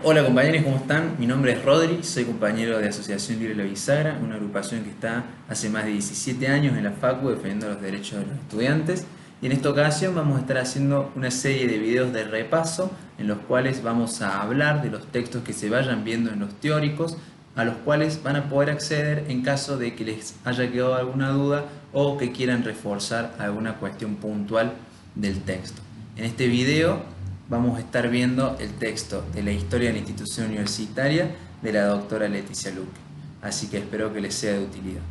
Hola compañeros, ¿cómo están? Mi nombre es Rodri, soy compañero de Asociación Libre La Bisagra, una agrupación que está hace más de 17 años en la Facu defendiendo los derechos de los estudiantes. Y en esta ocasión vamos a estar haciendo una serie de videos de repaso en los cuales vamos a hablar de los textos que se vayan viendo en los teóricos, a los cuales van a poder acceder en caso de que les haya quedado alguna duda o que quieran reforzar alguna cuestión puntual del texto. En este video vamos a estar viendo el texto de la historia de la institución universitaria de la doctora Leticia Luque, así que espero que les sea de utilidad.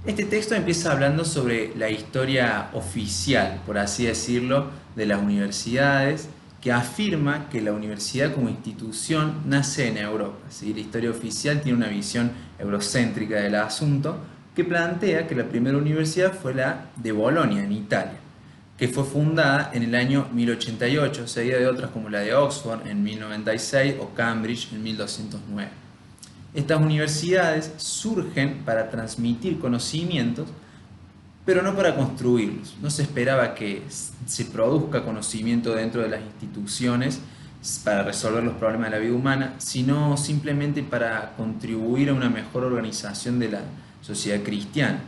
Este texto empieza hablando sobre la historia oficial, por así decirlo, de las universidades, que afirma que la universidad como institución nace en Europa. ¿Sí? La historia oficial tiene una visión eurocéntrica del asunto, que plantea que la primera universidad fue la de Bolonia, en Italia, que fue fundada en el año 1088, seguida de otras como la de Oxford en 1096 o Cambridge en 1209. Estas universidades surgen para transmitir conocimientos, pero no para construirlos. No se esperaba que se produzca conocimiento dentro de las instituciones para resolver los problemas de la vida humana, sino simplemente para contribuir a una mejor organización de la sociedad cristiana,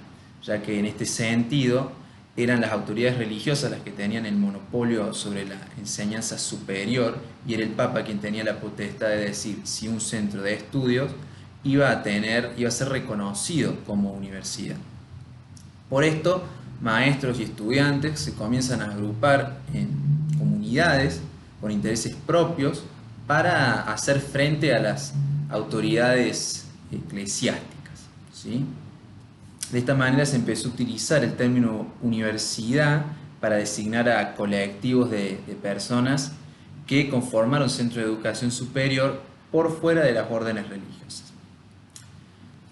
ya que en este sentido eran las autoridades religiosas las que tenían el monopolio sobre la enseñanza superior y era el Papa quien tenía la potestad de decir si un centro de estudios iba a ser reconocido como universidad. Por esto, maestros y estudiantes se comienzan a agrupar en comunidades con intereses propios para hacer frente a las autoridades eclesiásticas, ¿sí? De esta manera se empezó a utilizar el término universidad para designar a colectivos de personas que conformaron centros de educación superior por fuera de las órdenes religiosas.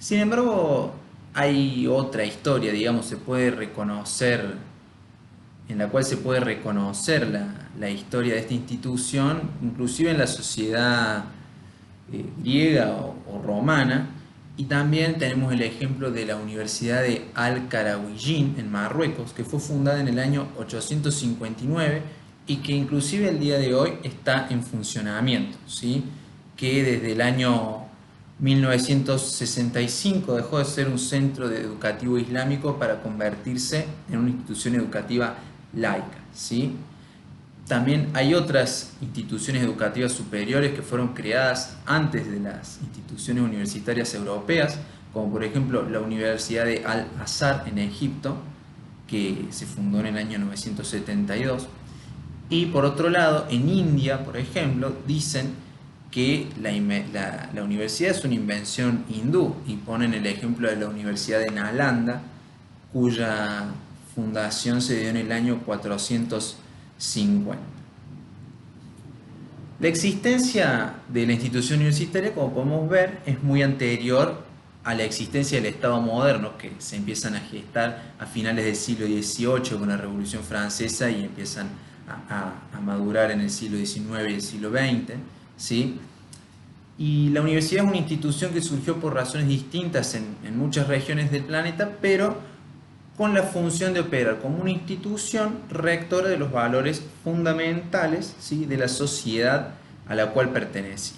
Sin embargo, hay otra historia, digamos, se puede reconocer, en la cual se puede reconocer la historia de esta institución, inclusive en la sociedad griega o romana, y también tenemos el ejemplo de la Universidad de Al-Qarawiyyin en Marruecos, que fue fundada en el año 859 y que inclusive el día de hoy está en funcionamiento, ¿sí? Que desde el año 1965 dejó de ser un centro educativo islámico para convertirse en una institución educativa laica, ¿sí? También hay otras instituciones educativas superiores que fueron creadas antes de las instituciones universitarias europeas, como por ejemplo la Universidad de Al-Azhar en Egipto, que se fundó en el año 972. Y por otro lado, en India, por ejemplo, dicen que la universidad es una invención hindú y ponen el ejemplo de la Universidad de Nalanda, cuya fundación se dio en el año 450. La existencia de la institución universitaria, como podemos ver, es muy anterior a la existencia del Estado moderno, que se empiezan a gestar a finales del siglo XVIII con la Revolución Francesa y empiezan a madurar en el siglo XIX y el siglo XX, ¿sí? Y la universidad es una institución que surgió por razones distintas en muchas regiones del planeta, pero con la función de operar como una institución rectora de los valores fundamentales, ¿sí?, de la sociedad a la cual pertenece.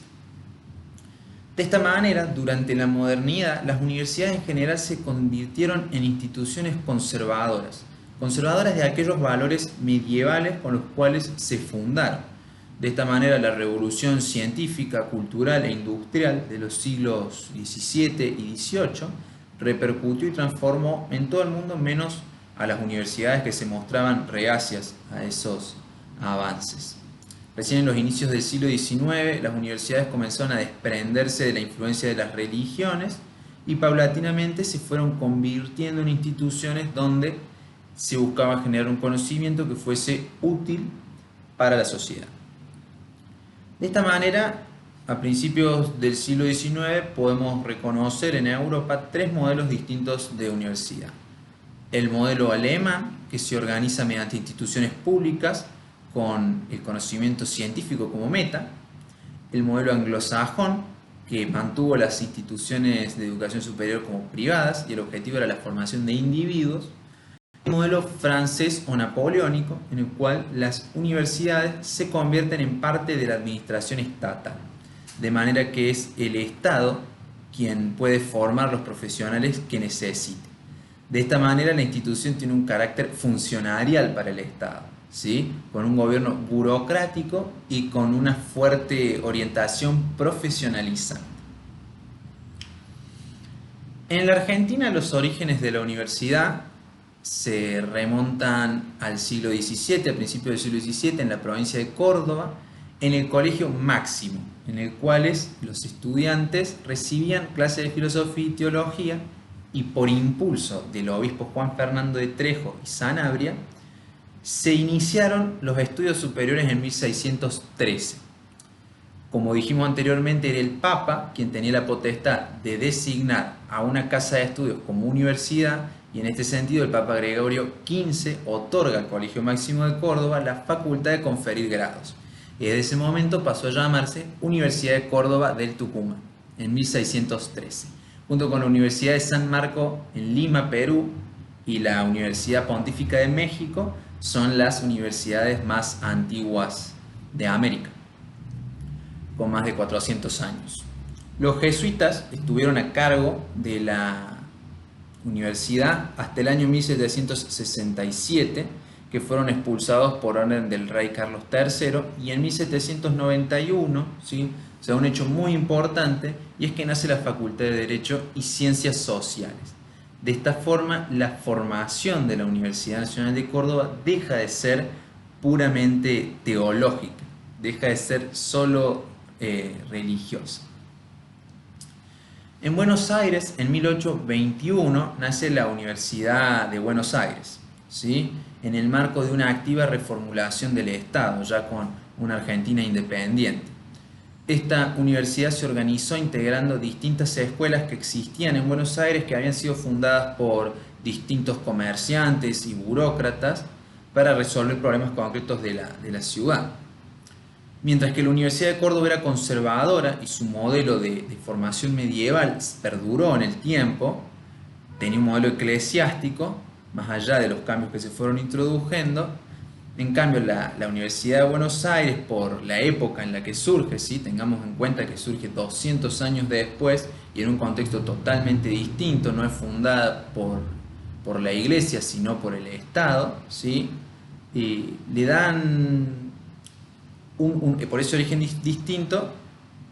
De esta manera, durante la modernidad, las universidades en general se convirtieron en instituciones conservadoras, conservadoras de aquellos valores medievales con los cuales se fundaron. De esta manera, la revolución científica, cultural e industrial de los siglos XVII y XVIII repercutió y transformó en todo el mundo, menos a las universidades que se mostraban reacias a esos avances. Recién en los inicios del siglo XIX, las universidades comenzaron a desprenderse de la influencia de las religiones y paulatinamente se fueron convirtiendo en instituciones donde se buscaba generar un conocimiento que fuese útil para la sociedad. De esta manera, a principios del siglo XIX podemos reconocer en Europa tres modelos distintos de universidad. El modelo alemán, que se organiza mediante instituciones públicas con el conocimiento científico como meta. El modelo anglosajón, que mantuvo las instituciones de educación superior como privadas y el objetivo era la formación de individuos. Modelo francés o napoleónico, en el cual las universidades se convierten en parte de la administración estatal, de manera que es el Estado quien puede formar los profesionales que necesite. De esta manera la institución tiene un carácter funcionarial para el Estado, ¿sí? Con un gobierno burocrático y con una fuerte orientación profesionalizante. En la Argentina los orígenes de la universidad se remontan al siglo XVII, a principios del siglo XVII, en la provincia de Córdoba, en el Colegio Máximo, en el cual los estudiantes recibían clases de filosofía y teología, y por impulso del obispo Juan Fernando de Trejo y Sanabria, se iniciaron los estudios superiores en 1613. Como dijimos anteriormente, era el Papa quien tenía la potestad de designar a una casa de estudios como universidad, y en este sentido el Papa Gregorio XV otorga al Colegio Máximo de Córdoba la facultad de conferir grados. Y desde ese momento pasó a llamarse Universidad de Córdoba del Tucumán, en 1613. Junto con la Universidad de San Marco en Lima, Perú, y la Universidad Pontífica de México, son las universidades más antiguas de América, con más de 400 años. Los jesuitas estuvieron a cargo de la universidad hasta el año 1767, que fueron expulsados por orden del rey Carlos III, y en 1791, ¿sí?, o sea, un hecho muy importante, y es que nace la Facultad de Derecho y Ciencias Sociales. De esta forma, la formación de la Universidad Nacional de Córdoba deja de ser puramente teológica, deja de ser solo religiosa. En Buenos Aires, en 1821, nace la Universidad de Buenos Aires, ¿sí?, en el marco de una activa reformulación del Estado, ya con una Argentina independiente. Esta universidad se organizó integrando distintas escuelas que existían en Buenos Aires, que habían sido fundadas por distintos comerciantes y burócratas para resolver problemas concretos de la ciudad. Mientras que la Universidad de Córdoba era conservadora y su modelo de formación medieval perduró en el tiempo, tenía un modelo eclesiástico, más allá de los cambios que se fueron introduciendo. En cambio, la Universidad de Buenos Aires, por la época en la que surge, ¿sí?, tengamos en cuenta que surge 200 años después y en un contexto totalmente distinto, no es fundada por la Iglesia, sino por el Estado, ¿sí?, y le dan por ese origen distinto,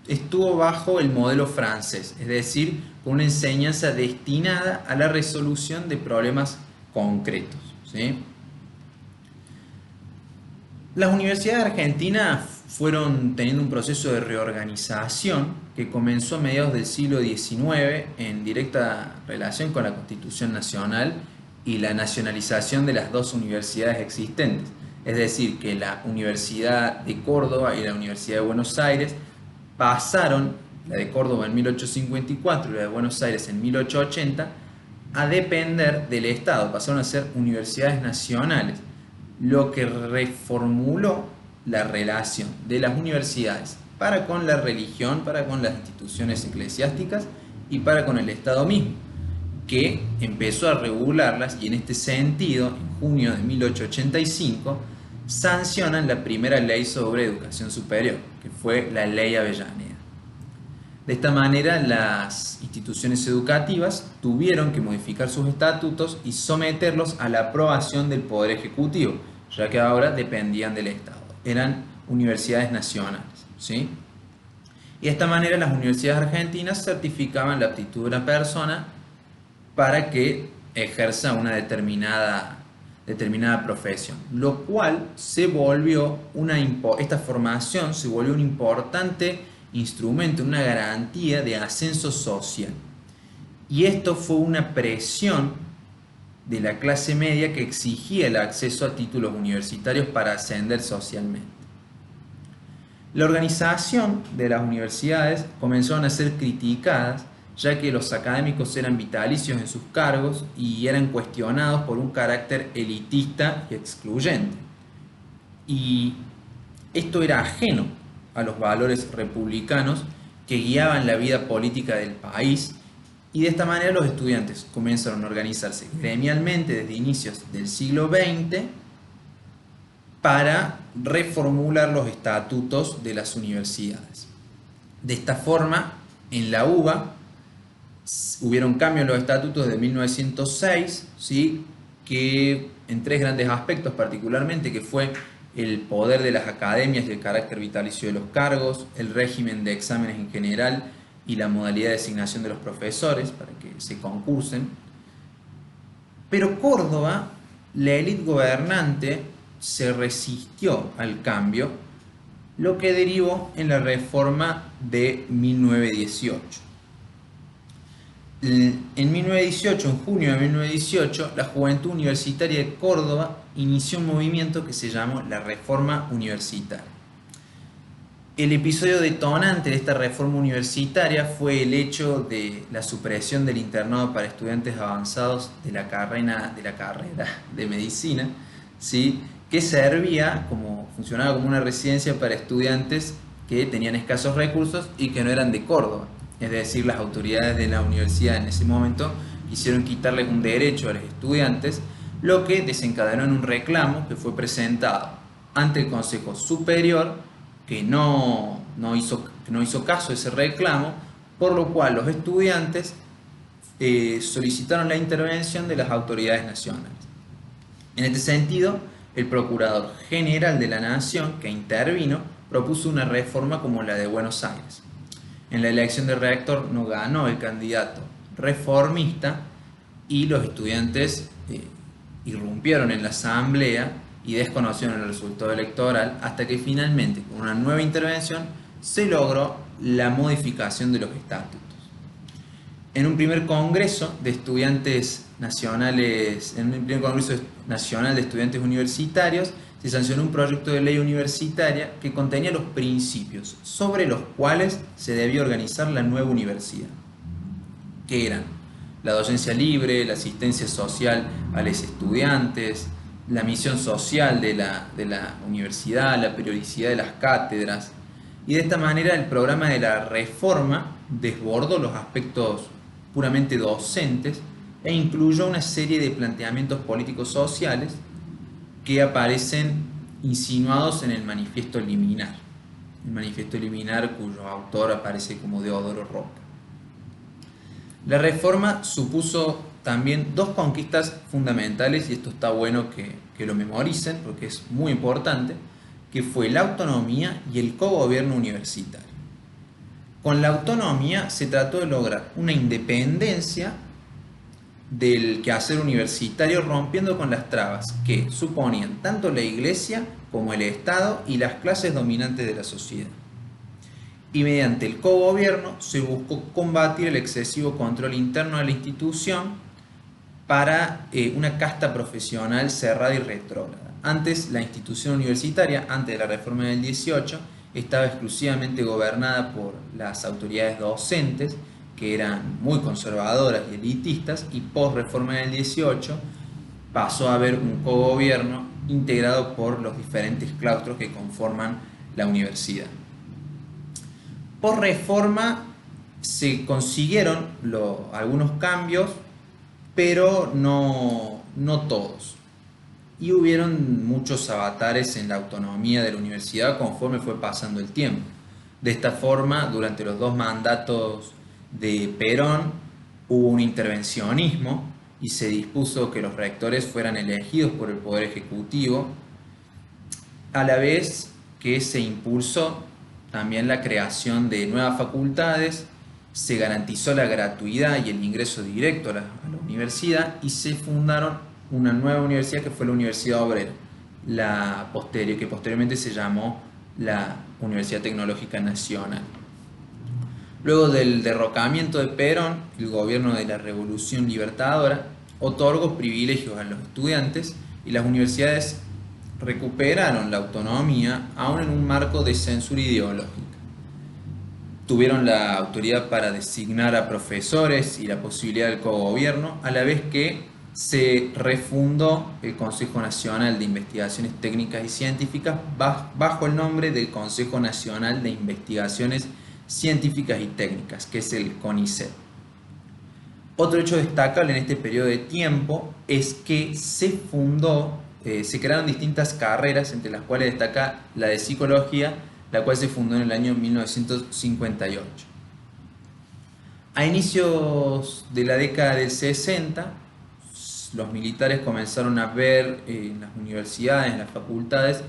estuvo bajo el modelo francés, es decir, con una enseñanza destinada a la resolución de problemas concretos, ¿sí? Las universidades argentinas fueron teniendo un proceso de reorganización que comenzó a mediados del siglo XIX en directa relación con la Constitución Nacional y la nacionalización de las dos universidades existentes. Es decir, que la Universidad de Córdoba y la Universidad de Buenos Aires pasaron, la de Córdoba en 1854 y la de Buenos Aires en 1880, a depender del Estado, pasaron a ser universidades nacionales, lo que reformuló la relación de las universidades para con la religión, para con las instituciones eclesiásticas y para con el Estado mismo, que empezó a regularlas, y en este sentido, en junio de 1885, sancionan la primera ley sobre educación superior, que fue la Ley Avellaneda. De esta manera, las instituciones educativas tuvieron que modificar sus estatutos y someterlos a la aprobación del Poder Ejecutivo, ya que ahora dependían del Estado. Eran universidades nacionales, ¿sí? Y de esta manera las universidades argentinas certificaban la aptitud de una persona para que ejerza una determinada profesión, lo cual esta formación se volvió un importante instrumento, una garantía de ascenso social. Y esto fue una presión de la clase media que exigía el acceso a títulos universitarios para ascender socialmente. La organización de las universidades comenzaron a ser criticadas, ya que los académicos eran vitalicios en sus cargos y eran cuestionados por un carácter elitista y excluyente. Y esto era ajeno a los valores republicanos que guiaban la vida política del país Y de esta manera los estudiantes comenzaron a organizarse gremialmente desde inicios del siglo XX para reformular los estatutos de las universidades. De esta forma, en la UBA hubieron cambios en los estatutos de 1906, ¿sí? Que en tres grandes aspectos particularmente, que fue el poder de las academias y el carácter vitalicio de los cargos, el régimen de exámenes en general y la modalidad de designación de los profesores para que se concursen. Pero Córdoba, la élite gobernante, se resistió al cambio, lo que derivó en la reforma de 1918. En 1918, en junio de 1918, la Juventud Universitaria de Córdoba inició un movimiento que se llamó la Reforma Universitaria. El episodio detonante de esta reforma universitaria fue el hecho de la supresión del internado para estudiantes avanzados de la carrera de medicina, ¿sí? Que funcionaba como una residencia para estudiantes que tenían escasos recursos y que no eran de Córdoba. Es decir, las autoridades de la universidad en ese momento quisieron quitarles un derecho a los estudiantes, lo que desencadenó en un reclamo que fue presentado ante el Consejo Superior, que no hizo caso de ese reclamo, por lo cual los estudiantes solicitaron la intervención de las autoridades nacionales. En este sentido, el Procurador General de la Nación, que intervino, propuso una reforma como la de Buenos Aires. En la elección de rector no ganó el candidato reformista y los estudiantes irrumpieron en la asamblea y desconocieron el resultado electoral hasta que finalmente, con una nueva intervención, se logró la modificación de los estatutos. En un primer congreso de estudiantes nacionales, en un primer congreso nacional de estudiantes universitarios, se sancionó un proyecto de ley universitaria que contenía los principios sobre los cuales se debía organizar la nueva universidad, que eran la docencia libre, la asistencia social a los estudiantes, la misión social de la universidad, la periodicidad de las cátedras. Y de esta manera el programa de la reforma desbordó los aspectos puramente docentes e incluyó una serie de planteamientos políticos sociales que aparecen insinuados en el Manifiesto Liminar. El Manifiesto Liminar, cuyo autor aparece como Deodoro Roca. La reforma supuso también dos conquistas fundamentales, y esto está bueno que lo memoricen porque es muy importante, que fue la autonomía y el cogobierno universitario. Con la autonomía se trató de lograr una independencia del quehacer universitario, rompiendo con las trabas que suponían tanto la Iglesia como el Estado y las clases dominantes de la sociedad. Y mediante el cogobierno se buscó combatir el excesivo control interno de la institución para una casta profesional cerrada y retrógrada. Antes, la institución universitaria, antes de la reforma del 18, estaba exclusivamente gobernada por las autoridades docentes, que eran muy conservadoras y elitistas, y post reforma del 18 pasó a haber un cogobierno integrado por los diferentes claustros que conforman la universidad. Post reforma se consiguieron algunos cambios, pero no todos. Y hubieron muchos avatares en la autonomía de la universidad conforme fue pasando el tiempo. De esta forma, durante los dos mandatos de Perón hubo un intervencionismo y se dispuso que los rectores fueran elegidos por el Poder Ejecutivo, a la vez que se impulsó también la creación de nuevas facultades, se garantizó la gratuidad y el ingreso directo a la universidad y se fundaron una nueva universidad que fue la Universidad Obrera, que posteriormente se llamó la Universidad Tecnológica Nacional. Luego del derrocamiento de Perón, el gobierno de la Revolución Libertadora otorgó privilegios a los estudiantes y las universidades recuperaron la autonomía aún en un marco de censura ideológica. Tuvieron la autoridad para designar a profesores y la posibilidad del cogobierno, a la vez que se refundó el Consejo Nacional de Investigaciones Técnicas y Científicas bajo el nombre del Consejo Nacional de Investigaciones Científicas y Técnicas, que es el CONICET. Otro hecho destacable en este periodo de tiempo es que se crearon distintas carreras, entre las cuales destaca la de psicología, la cual se fundó en el año 1958. A inicios de la década del 60, los militares comenzaron a ver en las universidades, en las facultades,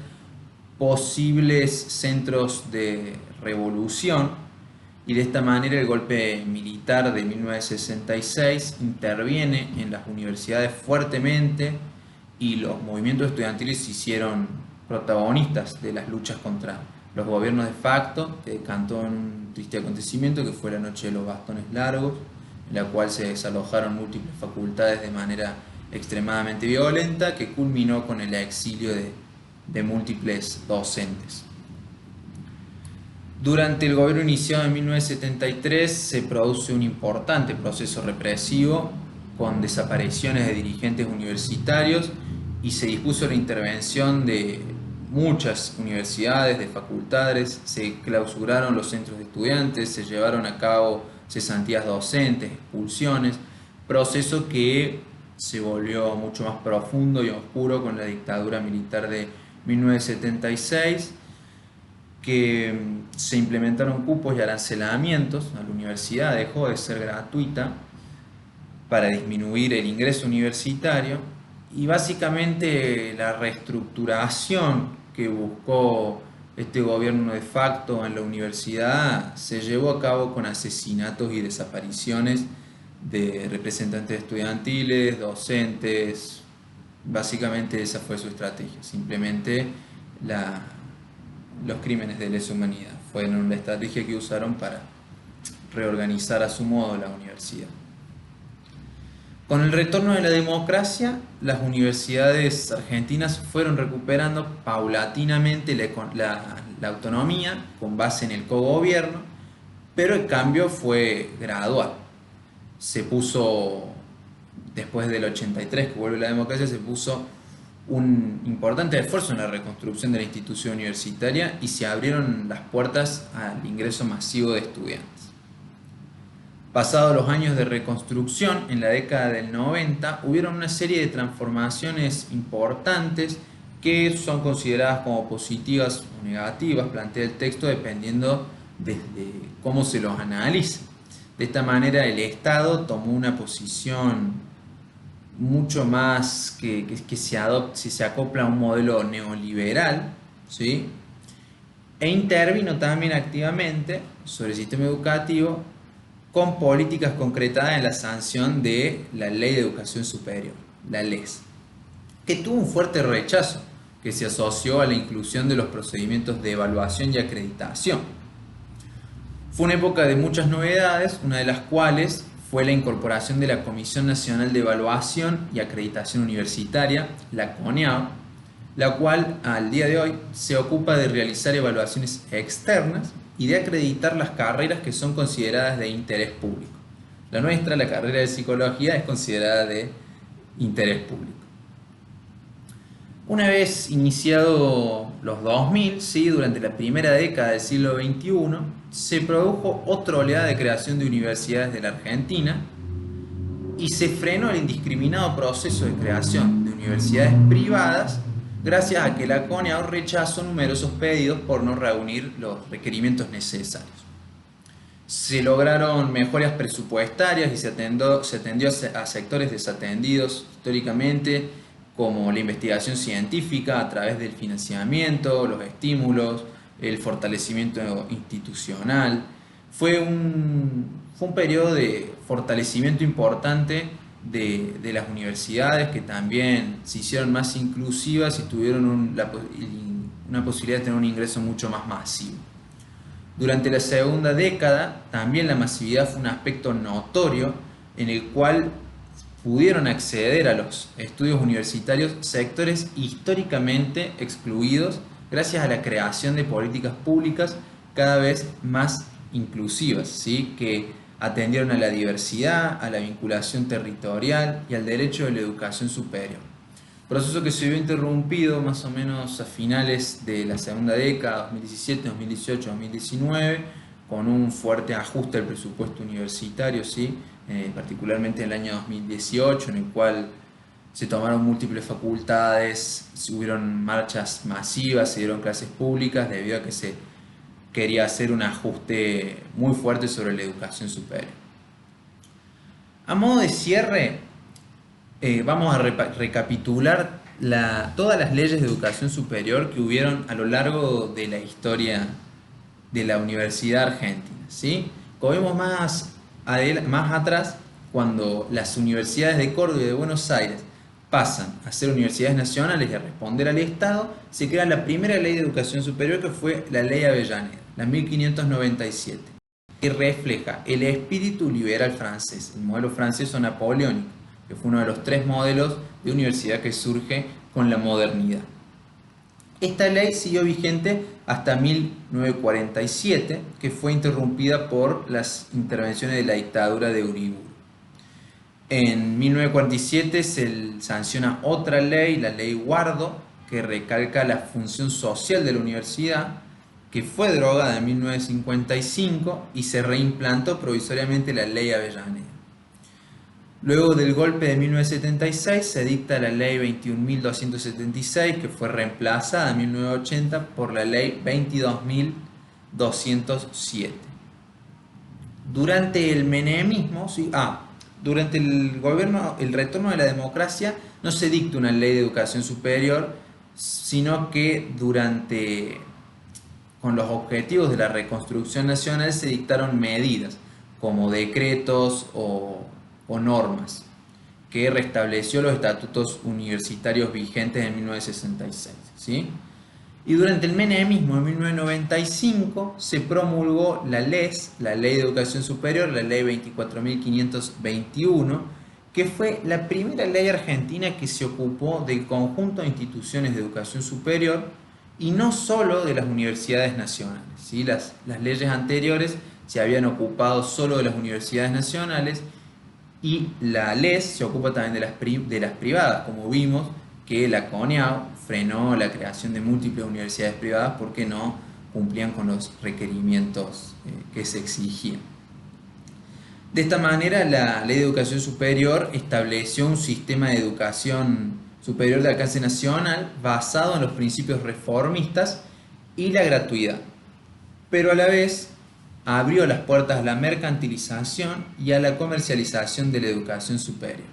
posibles centros de revolución, y de esta manera el golpe militar de 1966 interviene en las universidades fuertemente y los movimientos estudiantiles se hicieron protagonistas de las luchas contra los gobiernos de facto, que decantó en un triste acontecimiento que fue la Noche de los Bastones Largos, en la cual se desalojaron múltiples facultades de manera extremadamente violenta, que culminó con el exilio de múltiples docentes. Durante el gobierno iniciado en 1973 se produce un importante proceso represivo con desapariciones de dirigentes universitarios y se dispuso la intervención de muchas universidades, de facultades, se clausuraron los centros de estudiantes, se llevaron a cabo cesantías docentes, expulsiones, proceso que se volvió mucho más profundo y oscuro con la dictadura militar de 1976, que se implementaron cupos y arancelamientos a la universidad, dejó de ser gratuita para disminuir el ingreso universitario, y básicamente la reestructuración que buscó este gobierno de facto en la universidad se llevó a cabo con asesinatos y desapariciones de representantes estudiantiles, docentes. Básicamente esa fue su estrategia, simplemente los crímenes de lesa humanidad fueron la estrategia que usaron para reorganizar a su modo la universidad. Con el retorno de la democracia, las universidades argentinas fueron recuperando paulatinamente la autonomía con base en el cogobierno, pero el cambio fue gradual. Se puso, después del 83 que vuelve la democracia, se puso un importante esfuerzo en la reconstrucción de la institución universitaria y se abrieron las puertas al ingreso masivo de estudiantes. Pasados los años de reconstrucción, en la década del 90, hubieron una serie de transformaciones importantes que son consideradas como positivas o negativas, plantea el texto, dependiendo de cómo se los analice. De esta manera, el Estado tomó una posición mucho más que se acopla a un modelo neoliberal, ¿sí? E intervino también activamente sobre el sistema educativo con políticas concretadas en la sanción de la Ley de Educación Superior, la LES, que tuvo un fuerte rechazo que se asoció a la inclusión de los procedimientos de evaluación y acreditación. Fue una época de muchas novedades, una de las cuales fue la incorporación de la Comisión Nacional de Evaluación y Acreditación Universitaria, la CONEAU, la cual al día de hoy se ocupa de realizar evaluaciones externas y de acreditar las carreras que son consideradas de interés público. La nuestra, la carrera de psicología, es considerada de interés público. Una vez iniciado los 2000, ¿sí? Durante la primera década del siglo XXI, se produjo otra oleada de creación de universidades de la Argentina y se frenó el indiscriminado proceso de creación de universidades privadas gracias a que la CONEAU rechazó numerosos pedidos por no reunir los requerimientos necesarios. Se lograron mejoras presupuestarias y se atendió a sectores desatendidos históricamente, como la investigación científica a través del financiamiento, los estímulos, el fortalecimiento institucional. Fue un periodo de fortalecimiento importante de las universidades, que también se hicieron más inclusivas y tuvieron una posibilidad de tener un ingreso mucho más masivo. Durante la segunda década, también la masividad fue un aspecto notorio en el cual pudieron acceder a los estudios universitarios sectores históricamente excluidos gracias a la creación de políticas públicas cada vez más inclusivas, ¿sí? Que atendieron a la diversidad, a la vinculación territorial y al derecho de la educación superior. Proceso que se vio interrumpido más o menos a finales de la segunda década, 2017, 2018, 2019, con un fuerte ajuste al presupuesto universitario, ¿sí? Particularmente en el año 2018, en el cual se tomaron múltiples facultades, hubieron marchas masivas, se dieron clases públicas debido a que se quería hacer un ajuste muy fuerte sobre la educación superior. A modo de cierre, vamos a recapitular todas las leyes de educación superior que hubieron a lo largo de la historia de la Universidad Argentina, ¿sí? Como vemos más atrás, cuando las universidades de Córdoba y de Buenos Aires pasan a ser universidades nacionales y a responder al Estado, se crea la primera ley de educación superior, que fue la Ley Avellaneda, la 1597, que refleja el espíritu liberal francés, el modelo francés o napoleónico, que fue uno de los 3 modelos de universidad que surge con la modernidad. Esta ley siguió vigente hasta 1947, que fue interrumpida por las intervenciones de la dictadura de Uriburu. En 1947 se sanciona otra ley, la Ley Guardo, que recalca la función social de la universidad, que fue derogada en 1955 y se reimplantó provisoriamente la Ley Avellaneda. Luego del golpe de 1976 se dicta la Ley 21.276, que fue reemplazada en 1980 por la Ley 22.207. Durante el menemismo, durante el retorno de la democracia, no se dicta una ley de educación superior, sino que con los objetivos de la reconstrucción nacional se dictaron medidas como decretos o normas que restableció los estatutos universitarios vigentes en 1966, ¿sí? Y durante el menemismo en 1995 se promulgó la LES, la Ley de Educación Superior, la Ley 24.521, que fue la primera ley argentina que se ocupó del conjunto de instituciones de educación superior y no solo de las universidades nacionales, ¿sí? Las leyes anteriores se habían ocupado solo de las universidades nacionales, y la LES se ocupa también de las privadas, como vimos que la CONEAU frenó la creación de múltiples universidades privadas porque no cumplían con los requerimientos que se exigían. De esta manera, la Ley de Educación Superior estableció un sistema de educación superior de alcance nacional basado en los principios reformistas y la gratuidad, pero a la vez abrió las puertas a la mercantilización y a la comercialización de la educación superior.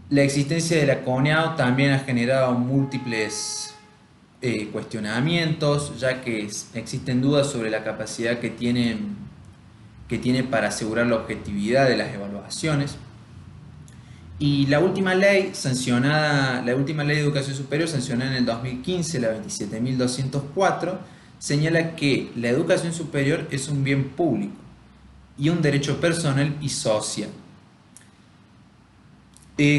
La existencia de la CONEAU también ha generado múltiples cuestionamientos, ya que existen dudas sobre la capacidad que tiene para asegurar la objetividad de las evaluaciones. Y la última ley de educación superior sancionada en el 2015, la 27.204, señala que la educación superior es un bien público y un derecho personal y social.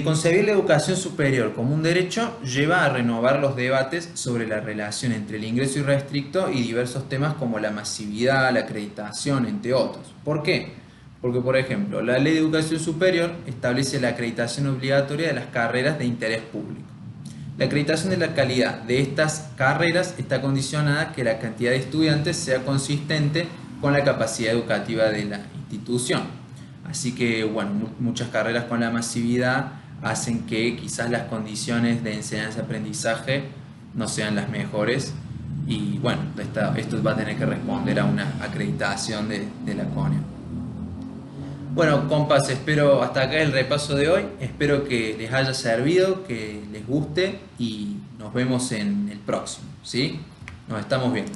Concebir la educación superior como un derecho lleva a renovar los debates sobre la relación entre el ingreso irrestricto y diversos temas como la masividad, la acreditación, entre otros. ¿Por qué? Porque, por ejemplo, la Ley de Educación Superior establece la acreditación obligatoria de las carreras de interés público. La acreditación de la calidad de estas carreras está condicionada a que la cantidad de estudiantes sea consistente con la capacidad educativa de la institución. Así que, bueno, muchas carreras con la masividad hacen que quizás las condiciones de enseñanza-aprendizaje no sean las mejores y, bueno, esto va a tener que responder a una acreditación de la CONEAU. Bueno, compas, espero hasta acá el repaso de hoy. Espero que les haya servido, que les guste y nos vemos en el próximo, ¿sí? Nos estamos viendo.